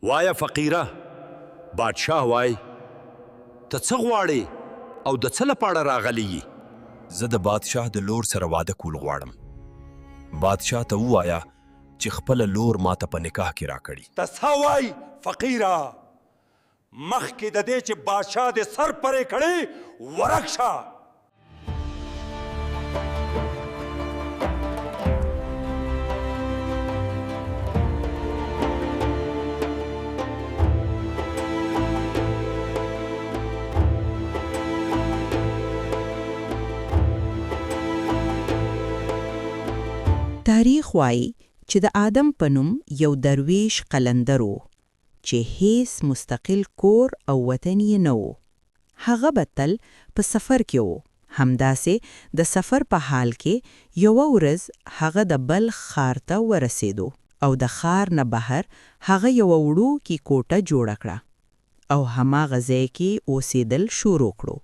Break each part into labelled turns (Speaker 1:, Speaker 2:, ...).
Speaker 1: وایا فقیره بادشاه وای ته څه غواړې او د څه لپاره راغلی یې؟
Speaker 2: زه د بادشاه د لور سره واده کول غواړم. بادشاه ته ووایه چې خپله لور ماته په نکاح کې راکړي.
Speaker 1: ته څه وای فقیره؟ مخکې د دې چې بادشاه دې سر پرې کړي ورک شه.
Speaker 3: تاریخ وایي چې د آدم په نوم یو درویش قلندر و چې هیڅ مستقل کور او وطن یې نه و. هغه به تل په سفر کې و. همداسې د سفر په حال کې یوه ورځ هغه د بلخ ښار ته ورسېدو او د ښار نه بهر هغه یوه وړوکې کوټه جوړه کړه او هماغه ځای کې اوسېدل شروع کړو.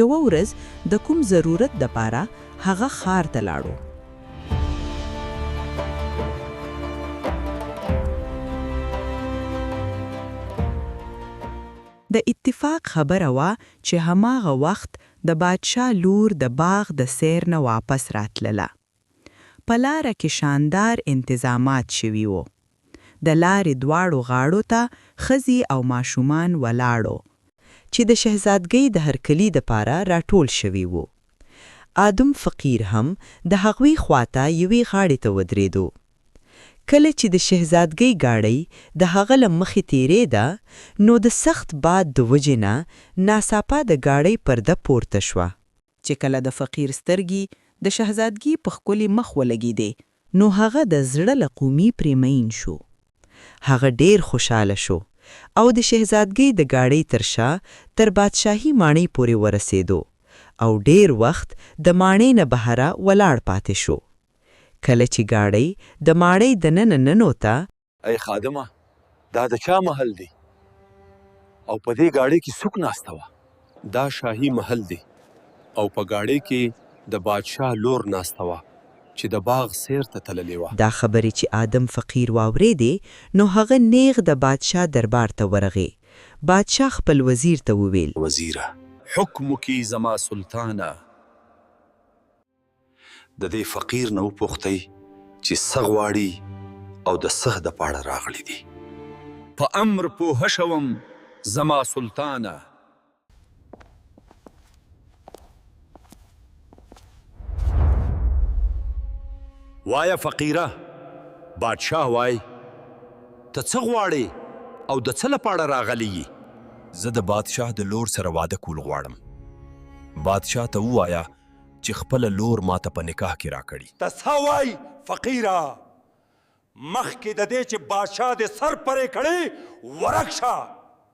Speaker 3: یوه ورځ د کوم ضرورت دپاره هغه ښار ته لاړو. د اتفاق خبره وه چې هماغه وخت د بادشاه لور د باغ د سیر نه واپس راتلله. په لاره کې شاندار انتظامات شوي وو. د لارې دواړو غاړو ته ښځې او ماشومان ولاړو چې د شهزادګۍ د هرکلي دپاره راټول شوي وو. آدم فقیر هم د هغوی خواته یوې غاړې ته ودرېدو. کله چې د شهزادګۍ ګاډۍ د هغه له مخې تېرېده نو د سخت باد د وجې نه ناڅاپه د ګاډۍ پرده پورته شوه چې کله د فقیر سترګې د شهزادګي په ښکلي مخ ولګېدې نو هغه د زړه له قومي پرې مین شو. هغه ډېر خوشحاله شو او د شهزادګۍ د ګاډۍ تر شا تر بادشاهي ماڼۍ پورې ورسېدو او ډېر وخت د ماڼۍ نه بهره ولاړ پاتې شو. کله چې ګاډۍ د ماڼۍ دننه ننوته،
Speaker 2: ای خادمه، دا د چا محل دی او په دې ګاډۍ کې څوک ناسته وه؟ دا شاهي محل دی او په ګاډۍ کې د بادشاه لور ناسته وه چې د باغ سیر ته تللې وه.
Speaker 3: دا خبرې چې آدم فقیر واورېدې نو هغه نیغ د بادشاه دربار ته ورغی. بادشاه خپل وزیر ته وویل:
Speaker 2: وزیره، حکم کی زما سلطانه. د دې فقیر نه وپوښتئ چې څه غواړي او د څه دپاره راغلی دی. په امر پوه شوم زما سلطانه.
Speaker 1: وایا فقیره بادشاه وای ته څه غواړې او د څه لپاره راغلی یې؟
Speaker 2: زه د بادشاه د لور سره واده کول غواړم. بادشاه ته ووایه چې خپله لور ماته په نکاح کې راکړي.
Speaker 1: ته څه وای فقیره؟ مخکې د دې چې بادشاه دې سر پرې کړي ورک شه.